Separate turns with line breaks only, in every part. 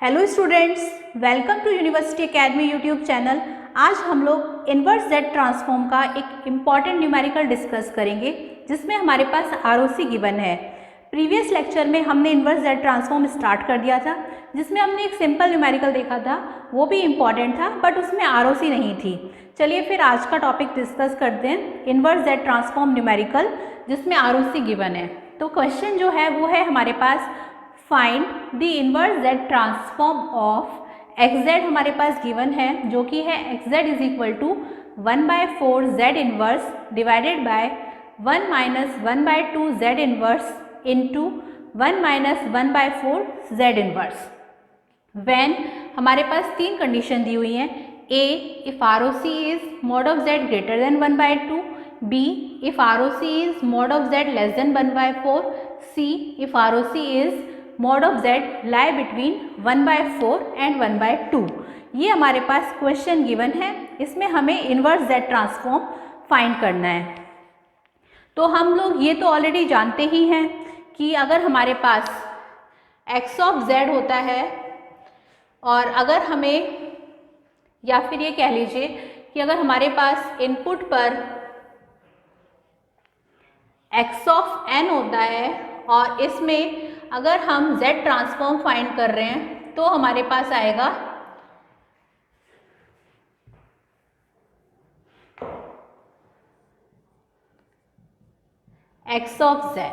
Hello students, welcome to university academy YouTube channel. आज हम लोग इन्वर्स जेड ट्रांसफॉर्म का एक इम्पॉर्टेंट न्यूमेरिकल डिस्कस करेंगे जिसमें हमारे पास आरओसी गिवन है। प्रीवियस लेक्चर में हमने इन्वर्स जेड ट्रांसफॉर्म स्टार्ट कर दिया था जिसमें हमने एक सिंपल न्यूमेरिकल देखा था, वो भी इम्पॉर्टेंट था बट उसमें आरओसी नहीं थी। चलिए फिर आज का टॉपिक डिस्कस करते हैं, इन्वर्स जेड ट्रांसफॉर्म न्यूमेरिकल जिसमें आरओसी गिवन है। तो क्वेश्चन जो है वो है हमारे पास find the inverse Z transform of X Z हमारे पास गिवन है जो कि है X Z is equal to 1/4 Z inverse divided by 1 minus 1/2 Z inverse into 1 minus 1/4 Z inverse. When हमारे पास तीन कंडीशन दी हुई हैं, A if R O C is mod of Z greater than 1/2, B if R O C is mod of Z less than 1/4, C if R O C is mod of z lie between 1/4 and 1/2। ये हमारे पास question given है, इसमें हमें inverse Z transform find करना है। तो हम लोग ये तो ऑलरेडी जानते ही हैं कि अगर हमारे पास एक्स ऑफ जेड होता है और अगर हमें, या फिर ये कह लीजिए कि अगर हमारे पास इनपुट पर एक्स ऑफ एन होता है और इसमें अगर हम z ट्रांसफॉर्म फाइंड कर रहे हैं तो हमारे पास आएगा x ऑफ z।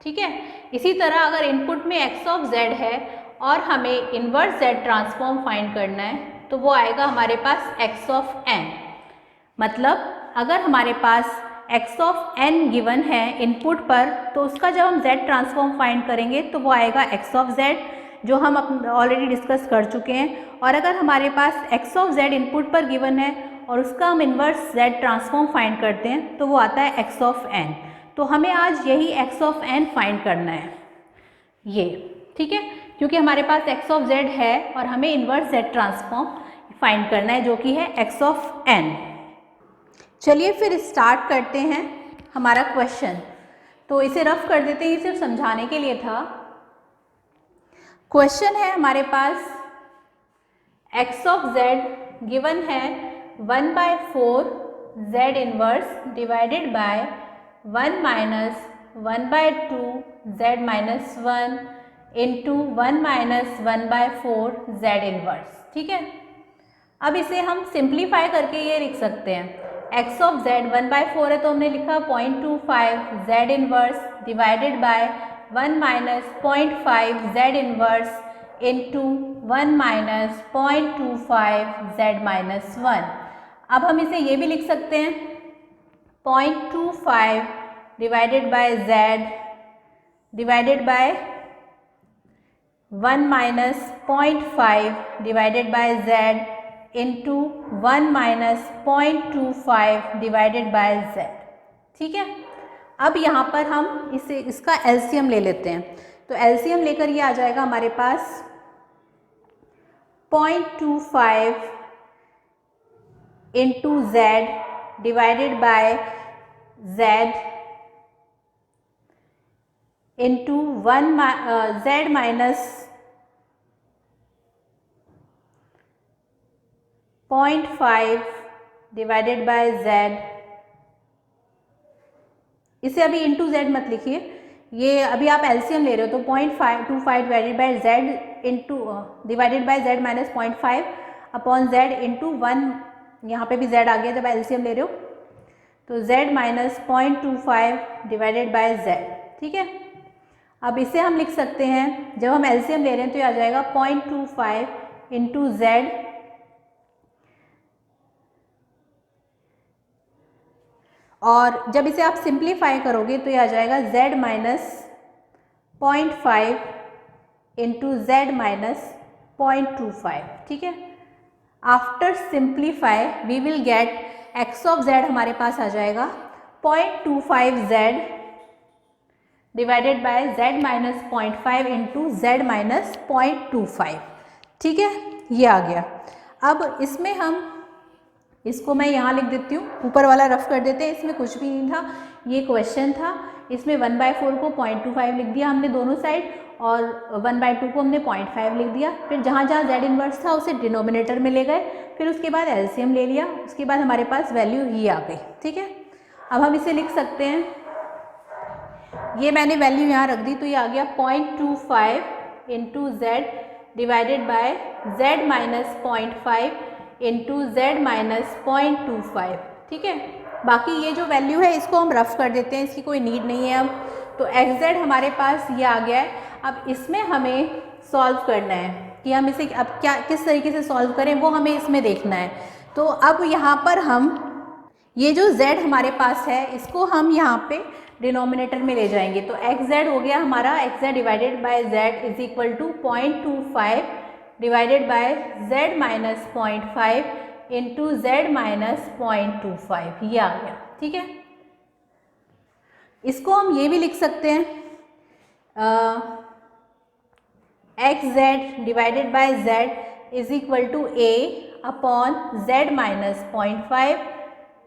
ठीक है, इसी तरह अगर इनपुट में x ऑफ z है और हमें इन्वर्स z ट्रांसफॉर्म फाइंड करना है तो वो आएगा हमारे पास x ऑफ n। मतलब अगर हमारे पास x ऑफ n गिवन है इनपुट पर तो उसका जब हम z ट्रांसफॉर्म फाइंड करेंगे तो वो आएगा x ऑफ z, जो हम ऑलरेडी डिस्कस कर चुके हैं। और अगर हमारे पास x ऑफ z इनपुट पर गिवन है और उसका हम इन्वर्स z ट्रांसफॉर्म फाइंड करते हैं तो वो आता है x ऑफ n। तो हमें आज यही x ऑफ n फाइंड करना है ये, ठीक है, क्योंकि हमारे पास x ऑफ z है और हमें इन्वर्स z ट्रांसफॉर्म फाइंड करना है जो कि है x ऑफ n। चलिए फिर स्टार्ट करते हैं हमारा क्वेश्चन। तो इसे रफ कर देते हैं, ये सिर्फ समझाने के लिए था। क्वेश्चन है हमारे पास x ऑफ z गिवन है 1/4 z inverse divided by 1 minus 1/2 z minus 1 into 1 minus 1/4 z inverse. ठीक है, अब इसे हम सिंप्लीफाई करके ये लिख सकते हैं, x ऑफ z 1/4 है तो हमने लिखा 0.25 z inverse divided by 1 minus 0.5 z inverse into 1 minus 0.25 z minus 1। अब हम इसे ये भी लिख सकते हैं 0.25 divided by z divided by 1 minus 0.5 divided by z into 1 minus 0.25 divided by z। ठीक है, अब यहाँ पर हम इसका एलसीएम ले लेते हैं। तो एलसीएम लेकर ये आ जाएगा हमारे पास 0.25 into z divided by z into 1 z minus 0.5 divided by z। इसे अभी इंटू z मत लिखिए, ये अभी आप एलसीएम ले रहे हो तो 0.25 divided by z into divided by z minus 0.5 upon z into 1, यहाँ पे भी z आ गया जब एलसीएम ले रहे हो, तो z minus 0.25 divided by z। ठीक है, अब इसे हम लिख सकते हैं, जब हम एलसीएम ले रहे हैं तो ये आ जाएगा 0.25 इंटू z और जब इसे आप सिंप्लीफाई करोगे तो ये आ जाएगा z minus 0.5 into z minus 0.25। ठीक है, after simplify we will get x of z हमारे पास आ जाएगा 0.25 z divided by z minus 0.5 into z minus 0.25। ठीक है, ये आ गया। अब इसमें हम इसको मैं यहाँ लिख देती हूँ, ऊपर वाला रफ कर देते हैं, इसमें कुछ भी नहीं था, ये क्वेश्चन था। इसमें 1/4 को 0.25 लिख दिया हमने दोनों साइड, और 1/2 को हमने 0.5 लिख दिया। फिर जहाँ जहाँ z इन्वर्स था उसे डिनोमिनेटर में ले गए, फिर उसके बाद एलसीएम ले लिया, उसके बाद हमारे पास वैल्यू ही आ गई। ठीक है, अब हम इसे लिख सकते हैं, ये मैंने वैल्यू यहाँ रख दी, तो ये आ गया 0.25 into Z divided by z minus 0.5 into z minus 0.25। ठीक है, बाकी ये जो वैल्यू है इसको हम रफ कर देते हैं, इसकी कोई नीड नहीं है अब। तो xz हमारे पास ये आ गया है। अब इसमें हमें सॉल्व करना है कि हम इसे अब क्या किस तरीके से सॉल्व करें, वो हमें इसमें देखना है। तो अब यहाँ पर हम ये जो z हमारे पास है इसको हम यहाँ पे डिनोमिनेटर में ले जाएंगे। तो xz हो गया हमारा, xz divided by z is equal to 0.25 divided by z minus 0.5 into z minus 0.25, ये आ गया। ठीक है, इसको हम ये भी लिख सकते हैं, xz divided by z is equal to a upon z minus 0.5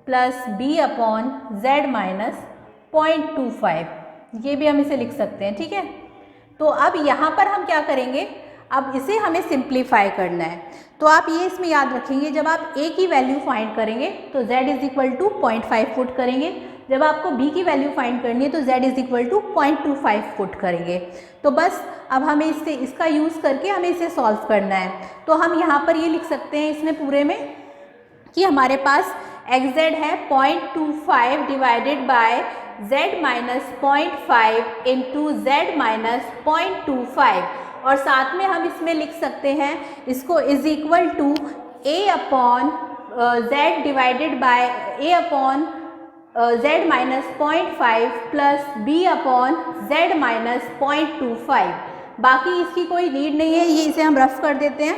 plus b upon z minus 0.25, ये भी हम इसे लिख सकते हैं। ठीक है, तो अब यहाँ पर हम क्या करेंगे, अब इसे हमें सिंप्लीफाई करना है। तो आप ये इसमें याद रखेंगे, जब आप a की वैल्यू फाइंड करेंगे तो z is equal to 0.5 put करेंगे, जब आपको b की वैल्यू फाइंड करनी है तो z is equal to 0.25 put करेंगे। तो बस अब हमें इसका यूज़ करके हमें इसे सॉल्व करना है। तो हम यहाँ पर ये लिख सकते हैं इसमें पूरे में कि हमारे पास xz है 0.25 divided by z minus 0.5 into z minus 0.25, और साथ में हम इसमें लिख सकते हैं इसको is equal to a upon z divided by a upon z minus 0.5 plus b upon z minus 0.25। बाकी इसकी कोई नीड नहीं है, ये इसे हम रफ कर देते हैं।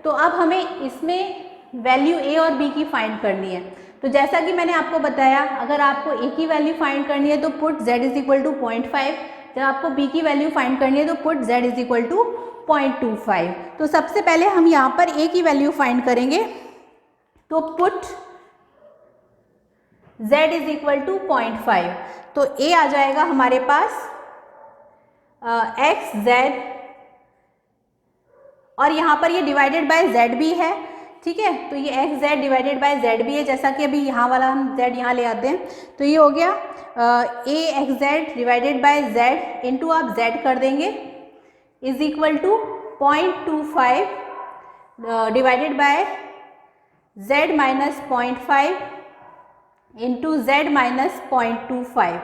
तो अब हमें इसमें वैल्यू a और b की फाइंड करनी है। तो जैसा कि मैंने आपको बताया, अगर आपको a की वैल्यू फाइंड करनी है तो put z is equal to 0.5, जब आपको b की वैल्यू फाइंड करनी है तो put z is equal to 0.25। तो सबसे पहले हम यहाँ पर a की वैल्यू फाइंड करेंगे, तो put z is equal to 0.5, तो a आ जाएगा हमारे पास xz, और यहाँ पर ये डिवाइडेड बाय z भी है। ठीक है, तो ये xz डिवाइडेड बाय z भी है, जैसा कि अभी यहाँ वाला हम z यहाँ ले आते हैं। तो ये हो गया a xz divided by z into आप z कर देंगे is equal to 0.25 divided by z minus 0.5 into z minus 0.25।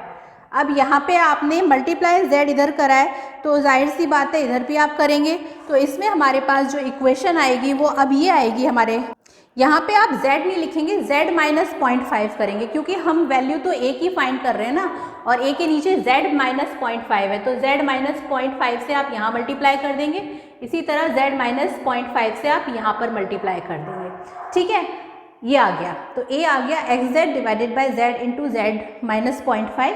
अब यहाँ पे आपने मल्टीप्लाई z इधर करा है तो जाहिर सी बात है इधर भी आप करेंगे, तो इसमें हमारे पास जो इक्वेशन आएगी वो अब ये आएगी हमारे, यहाँ पे आप z नहीं लिखेंगे, z माइनस 0.5 करेंगे, क्योंकि हम वैल्यू तो a की फाइंड कर रहे हैं ना, और a के नीचे z माइनस 0.5 है, तो z माइनस 0.5 से आप यहाँ मल्टीप्लाई कर देंगे, इसी तरह z माइनस 0.5 से आप यहाँ पर मल्टीप्लाई कर देंगे। ठीक है, ये आ गया, तो a आ गया xz divided by z into z minus 0.5,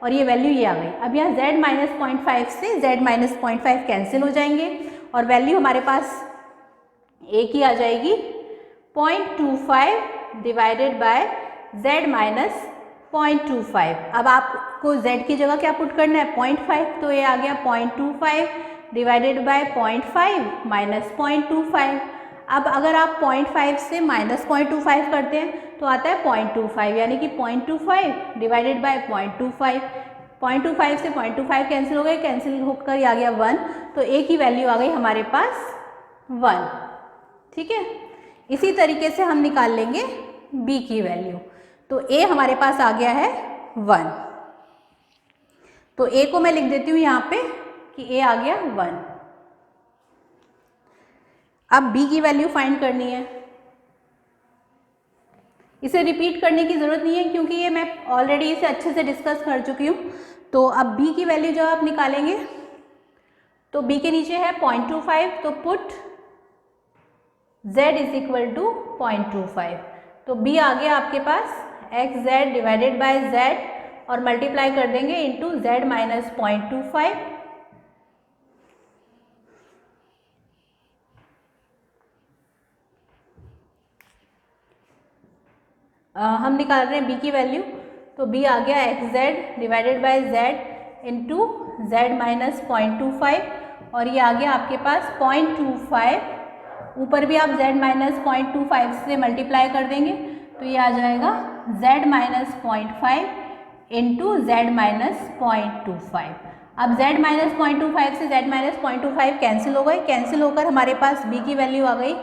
और ये वैल्यू ये आ गई। अब यहाँ z माइनस 0.5 से z माइनस 0.5 कैंसिल हो जाएंगे, और वैल्यू हमारे पास a की आ जाएगी 0.25 डिवाइडेड बाय z माइनस 0.25। अब आपको z की जगह क्या पुट करना है, 0.5, तो ये आ गया 0.25 डिवाइडेड बाय 0.5 माइनस 0.25। अब अगर आप 0.5 से माइनस 0.25 करते हैं तो आता है 0.25, यानी कि 0.25 डिवाइडेड बाय 0.25। 0.25 से 0.25 कैंसिल हो गए, कैंसिल होकर आ गया 1, तो a की वैल्यू आ गई हमारे पास 1। ठीक है, इसी तरीके से हम निकाल लेंगे b की वैल्यू, तो a हमारे पास आ गया है 1, तो a को मैं लिख देती हूँ यहाँ पे कि a आ गया 1। अब b की वैल्यू फाइंड करनी है, इसे रिपीट करने की ज़रूरत नहीं है क्योंकि ये मैं ऑलरेडी इसे अच्छे से डिस्कस कर चुकी हूँ। तो अब b की वैल्यू जब आप निकालेंगे तो b के नीचे है 0.25, तो put z is equal to 0.25, तो b आ गया आपके पास xz डिवाइडेड बाय z, और मल्टीप्लाई कर देंगे इंटू z माइनस 0.25। हम निकाल रहे हैं b की वैल्यू, तो b आ गया xz divided by z into z minus 0.25 और ये आ गया आपके पास 0.25, ऊपर भी आप z माइनस 0.25 से मल्टीप्लाई कर देंगे तो ये आ जाएगा z minus 0.5 into z minus 0.25। अब z माइनस 0.25 से z माइनस 0.25 कैंसिल हो गए, कैंसिल होकर हमारे पास b की वैल्यू आ गई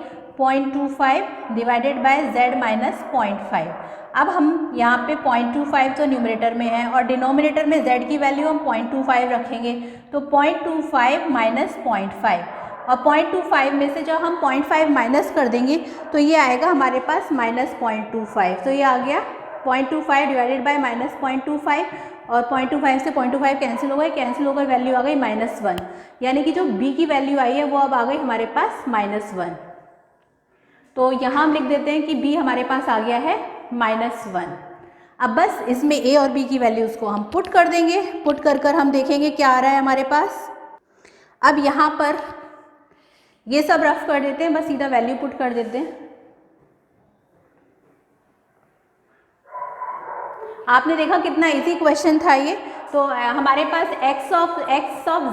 0.25 डिवाइडेड बाय z माइनस 0.5। अब हम यहाँ पे 0.25 तो न्यूमरेटर में है और डिनोमिनेटर में z की वैल्यू हम 0.25 रखेंगे तो 0.25 माइनस 0.5 और 0.25 में से जब हम 0.5 माइनस कर देंगे तो ये आएगा हमारे पास माइनस 0.25। तो ये आ गया 0.25 डिवाइडेड बाय माइनस 0.25 और 0.25 से 0.25 कैंसिल हो गए, कैंसिल होकर वैल्यू आ गई -1, यानी कि जो b की वैल्यू आई है वो अब आ गई हमारे पास -1। तो यहाँ हम लिख देते हैं कि b हमारे पास आ गया है -1। अब बस इसमें a और b की वैल्यूज़ को हम पुट कर देंगे, पुट कर हम देखेंगे क्या आ रहा है हमारे पास। अब यहाँ पर ये सब रफ कर देते हैं, बस सीधा वैल्यू पुट कर देते हैं। आपने देखा कितना इजी क्वेश्चन था ये। तो हमारे पास x of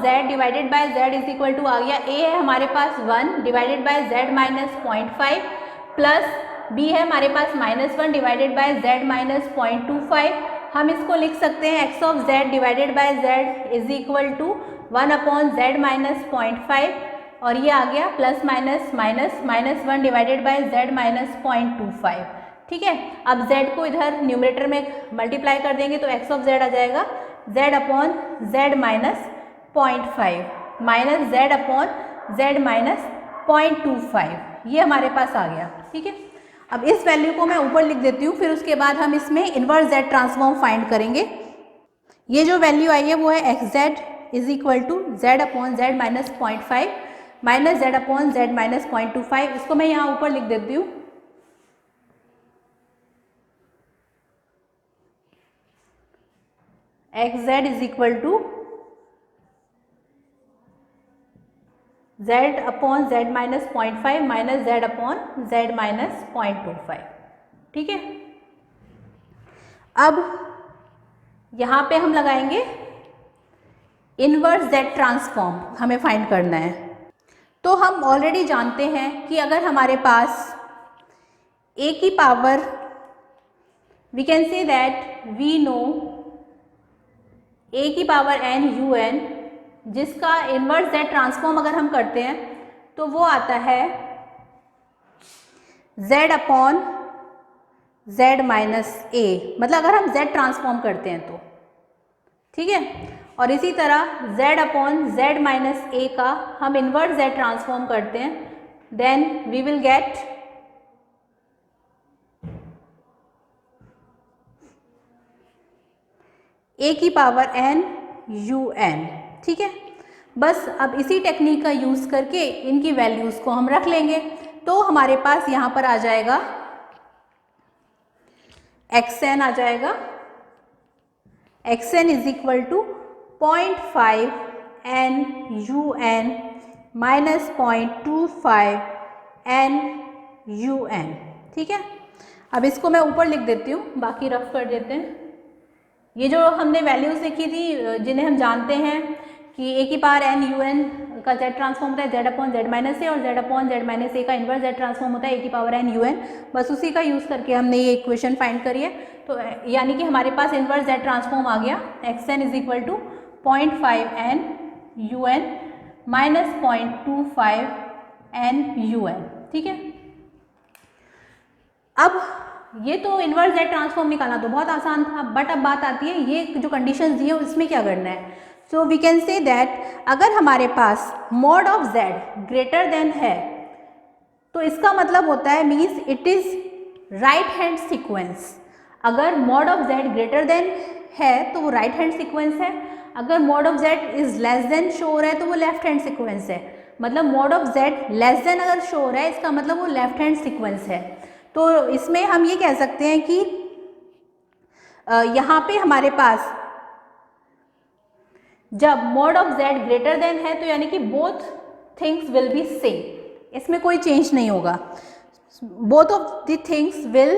z divided by z is equal to आ गया, a है हमारे पास 1 divided by z minus 0.5 plus b है हमारे पास -1 डिवाइडेड बाय z माइनस 0.25। हम इसको लिख सकते हैं x of z divided by z is equal to 1 upon z minus 0.5 और ये आ गया plus minus minus -1 divided by z minus 0.25। ठीक है, अब z को इधर न्यूमरेटर में मल्टीप्लाई कर देंगे तो x ऑफ z आ जाएगा z upon z minus 0.5 minus z upon z minus 0.25, ये हमारे पास आ गया। ठीक है, अब इस वैल्यू को मैं ऊपर लिख देती हूँ, फिर उसके बाद हम इसमें इन्वर्स z ट्रांसफॉर्म फाइंड करेंगे। ये जो वैल्यू आई है वो है xz is equal to z upon z minus 0.5 minus z upon z minus 0.25। इसको मैं यहाँ ऊपर लिख देती हूँ। xz is equal to z upon z minus 0.5 minus z upon z minus 0.25। ठीक है, अब यहाँ पे हम लगाएंगे इन्वर्स z ट्रांसफॉर्म, हमें फाइंड करना है। तो हम ऑलरेडी जानते हैं कि अगर हमारे पास a की power, we can say that we know a की पावर n un, जिसका इन्वर्स z ट्रांसफॉर्म अगर हम करते हैं तो वो आता है z upon z minus a, मतलब अगर हम z ट्रांसफॉर्म करते हैं तो। ठीक है, और इसी तरह z upon z minus a का हम इन्वर्स z ट्रांसफॉर्म करते हैं, then we will get a की पावर n un। ठीक है, बस अब इसी टेक्निक का यूज़ करके इनकी वैल्यूज़ को हम रख लेंगे। तो हमारे पास यहाँ पर आ जाएगा xn आ जाएगा, xn is equal to 0.5 n un minus 0.25 n un। ठीक है, अब इसको मैं ऊपर लिख देती हूँ, बाकी रफ कर देते हैं। ये जो हमने वैल्यूज लिखी थी जिन्हें हम जानते हैं कि a की पावर n un का z ट्रांसफॉर्म होता है z upon z minus a और z upon z minus a का इन्वर्स z ट्रांसफॉर्म होता है a की पावर n un, बस उसी का यूज़ करके हमने ये इक्वेशन फाइंड करी है। तो यानी कि हमारे पास इन्वर्स z ट्रांसफॉर्म आ गया, xn is equal to 0.5 n un minus 0.25 n un। ठीक है, अब ये तो इन्वर्स z ट्रांसफॉर्म निकालना तो बहुत आसान था, बट अब बात आती है ये जो कंडीशंस दी है इसमें क्या करना है। So we can say that अगर हमारे पास mod of z greater than है तो इसका मतलब होता है means it is right hand sequence. अगर mod of z greater than है तो वो राइट हैंड सीक्वेंस है, अगर mod of z is less than show हो रहा है तो वो लेफ्ट हैंड सीक्वेंस है। मतलब mod of z less then अगर शो हो रहा है इसका मतलब वो लेफ्ट हैंड सीक्वेंस है। तो इसमें हम ये कह सकते हैं कि यहाँ पे हमारे पास जब mod of z greater than है तो यानी कि both things will be same, इसमें कोई चेंज नहीं होगा, both of the things will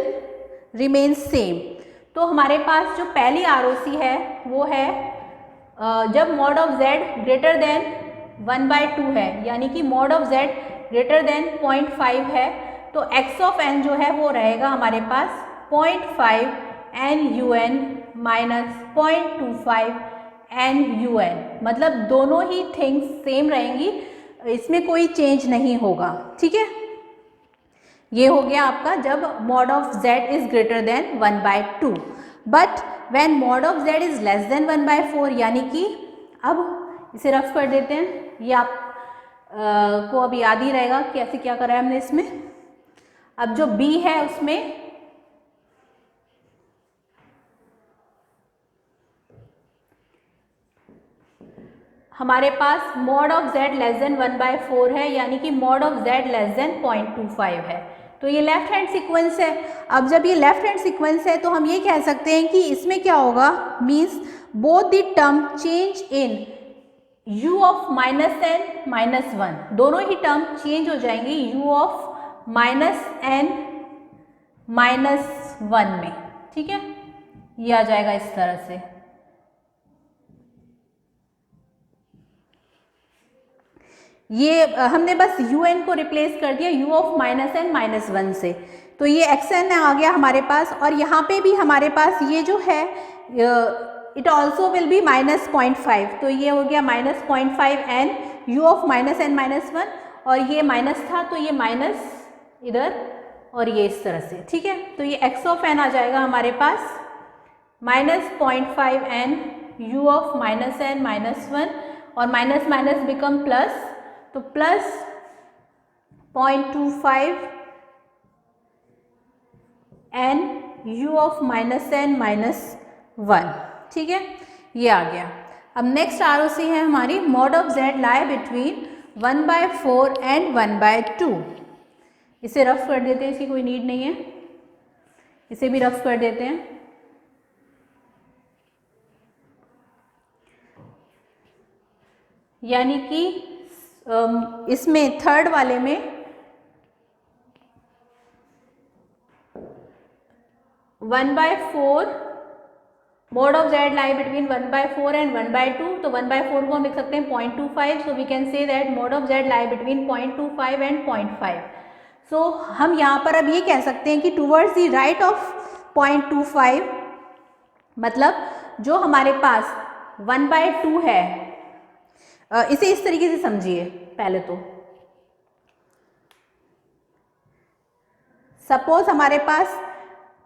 remain same. तो हमारे पास जो पहली ROC है वो है जब mod of z greater than 1/2 है, यानी कि mod of z greater then 0.5 है, तो x ऑफ n जो है वो रहेगा हमारे पास 0.5 NUN माइनस 0.25 NUN, मतलब दोनों ही थिंग्स सेम रहेंगी, इसमें कोई चेंज नहीं होगा। ठीक है, ये हो गया आपका जब mod of z is greater than 1/2। But when mod of z is less than 1/4, यानी कि अब इसे रफ कर देते हैं, ये आप को अब याद ही रहेगा कैसे क्या करा है हमने इसमें। अब जो b है उसमें हमारे पास mod of z less than 1/4 है, यानी कि mod of z less than 0.25 है, तो ये लेफ्ट हैंड सीक्वेंस है। अब जब ये लेफ्ट हैंड सीक्वेंस है तो हम ये कह सकते हैं कि इसमें क्या होगा, means both the term change in u of -n -1, दोनों ही टर्म चेंज हो जाएंगे u ऑफ -n -1 में। ठीक है, ये आ जाएगा इस तरह से। ये हमने बस un को रिप्लेस कर दिया u ऑफ -n -1 से, तो ये xn आ गया हमारे पास। और यहाँ पे भी हमारे पास ये जो है इट ऑल्सो विल बी -0.5, तो ये हो गया -0.5 n u ऑफ -n -1, और ये माइनस था तो ये माइनस इधर और ये इस तरह से। ठीक है, तो ये x ऑफ n आ जाएगा हमारे पास -0.5 n u ऑफ -n -1, और माइनस माइनस बिकम प्लस, तो plus 0.25 n u of -n -1। ठीक है, ये आ गया। अब नेक्स्ट ROC है हमारी mod of z lie between 1/4 and 1/2। इसे रफ कर देते हैं, इसकी कोई नीड नहीं है, इसे भी रफ कर देते हैं। यानी कि इसमें थर्ड वाले में 1/4 mod of z lie between 1/4 and 1/2, तो 1/4 को हम लिख सकते हैं 0.25, so we can say that mod of z lie between 0.25 and 0.5। सो हम यहाँ पर अब ये कह सकते हैं कि टूवर्ड्स द राइट ऑफ 0.25, मतलब जो हमारे पास 1/2 है, इसे इस तरीके से समझिए। पहले तो सपोज हमारे पास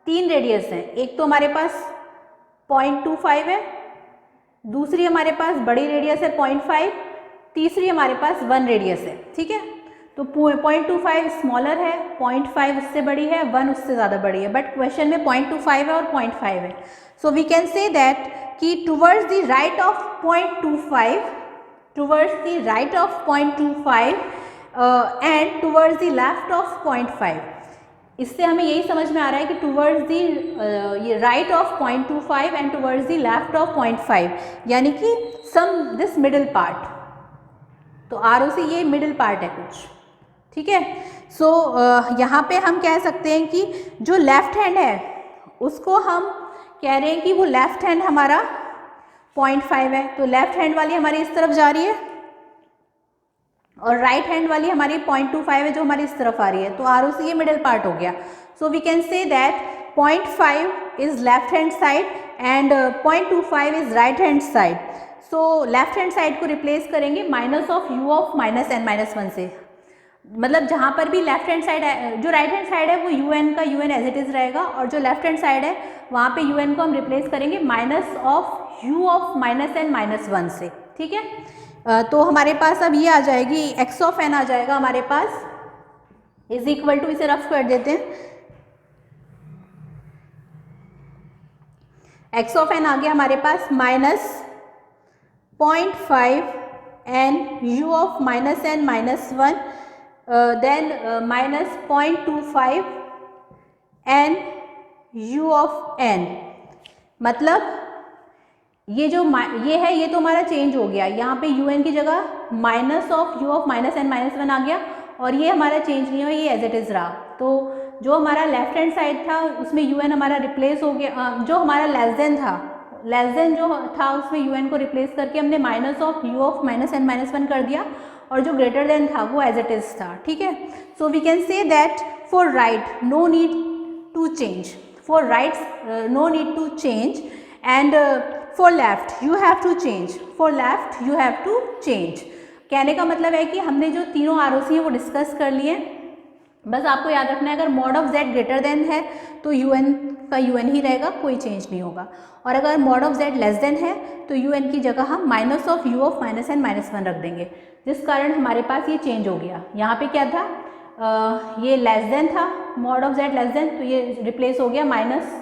3 रेडियस हैं, एक तो हमारे पास 0.25 है, दूसरी हमारे पास बड़ी रेडियस है 0.5, तीसरी हमारे पास 1 रेडियस है। ठीक है, तो 0.25 स्मॉलर है, 0.5 उससे बड़ी है, 1 उससे ज़्यादा बड़ी है, बट क्वेश्चन में 0.25 है और 0.5 है। So we can say that कि towards the right of 0.25, towards the right of 0.25 and towards the left of 0.5। इससे हमें यही समझ में आ रहा है कि towards the right of 0.25 and towards the left of 0.5, यानी कि some this middle part, तो ROC ये middle part है कुछ। ठीक है, सो यहाँ पे हम कह सकते हैं कि जो लेफ्ट हैंड है उसको हम कह रहे हैं कि वो लेफ्ट हैंड हमारा 0.5 है, तो लेफ्ट हैंड वाली हमारी इस तरफ जा रही है और राइट हैंड वाली हमारी 0.25 है जो हमारी इस तरफ आ रही है, तो ROC ये मिडिल पार्ट हो गया। So we can say that 0.5 is left hand side and 0.25 is right hand side. So left hand side को रिप्लेस करेंगे minus of u of -n -1 से, मतलब जहाँ पर भी लेफ्ट हैंड साइड है, जो राइट हैंड साइड है वो un का un एज इट इज़ रहेगा, और जो लेफ्ट हैंड साइड है वहाँ पे un को हम रिप्लेस करेंगे minus of u of -n -1 से। ठीक है, तो हमारे पास अब ये आ जाएगी x ऑफ n आ जाएगा हमारे पास इज इक्वल टू, इसे रफ कर देते हैं, x ऑफ n आ गया हमारे पास -0.5 n u of -n -1 then -0.25 n u of n। मतलब ये जो ये है ये तो हमारा चेंज हो गया, यहाँ पे un की जगह minus of u of -n -1 आ गया, और ये हमारा चेंज नहीं हुआ, ये एज इट इज़ रहा। तो जो हमारा लेफ्ट हैंड साइड था उसमें un हमारा रिप्लेस हो गया, जो हमारा लेस देन था लेस देन जो था उसमें यू एन को रिप्लेस करके हमने minus of you of minus N minus one कर दिया, और जो ग्रेटर देन था वो एज इट इज था, ठीक है। So we can say that for right no need to change, for right no need to change, and for left you have to change, for left you have to change. कहने का मतलब है कि हमने जो तीनों आरओसी हैं वो डिस्कस कर लिए। बस आपको याद रखना है, अगर mod of Z greater than है तो यू एन का यू एन ही रहेगा, कोई चेंज नहीं होगा। और अगर mod of Z less than है तो यू एन की जगह हम minus of you of minus N minus one रख देंगे, जिस कारण हमारे पास ये चेंज हो गया। यहाँ पे क्या था, ये लेस देन था, mod of Z less than, तो ये रिप्लेस हो गया minus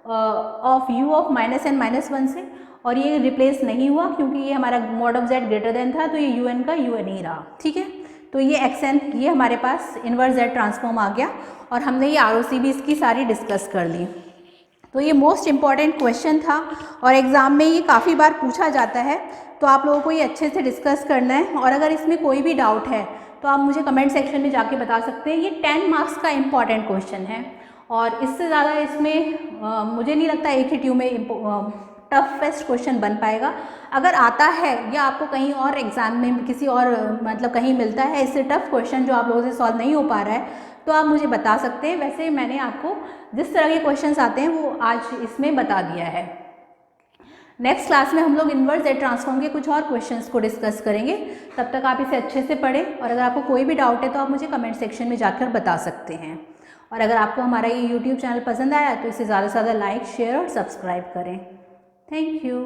of you of minus N minus one से, और ये रिप्लेस नहीं हुआ क्योंकि ये हमारा mod of Z greater than था, तो ये यू एन का यू एन ही रहा, ठीक है। तो ये एक्स एन, ये हमारे पास इन्वर्स जेड ट्रांसफॉर्म आ गया, और हमने ये आर ओ सी भी इसकी सारी डिस्कस कर ली। तो ये मोस्ट इम्पॉर्टेंट क्वेश्चन था, और एग्ज़ाम में ये काफ़ी बार पूछा जाता है, तो आप लोगों को ये अच्छे से डिस्कस करना है। और अगर इसमें कोई भी डाउट है तो आप मुझे कमेंट सेक्शन में जाके बता सकते हैं। ये 10 मार्क्स का इम्पॉर्टेंट क्वेश्चन है, और इससे ज़्यादा इसमें मुझे नहीं लगता एक ही ट्यूब में टफेस्ट क्वेश्चन बन पाएगा। अगर आता है या आपको कहीं और एग्जाम में किसी और मतलब कहीं मिलता है इससे टफ क्वेश्चन जो आप लोगों से सॉल्व नहीं हो पा रहा है, तो आप मुझे बता सकते हैं। वैसे मैंने आपको जिस तरह के क्वेश्चंस आते हैं वो आज इसमें बता दिया है। नेक्स्ट क्लास में हम लोग इन्वर्स जेड ट्रांसफॉर्म के कुछ और क्वेश्चंस को डिस्कस करेंगे। तब तक आप इसे अच्छे से पढ़ें, और अगर आपको कोई भी डाउट है तो आप मुझे कमेंट सेक्शन में जाकर बता सकते हैं। और अगर आपको हमारा ये यूट्यूब चैनल पसंद आया तो इसे ज़्यादा से ज़्यादा लाइक, शेयर और सब्सक्राइब करें। Thank you.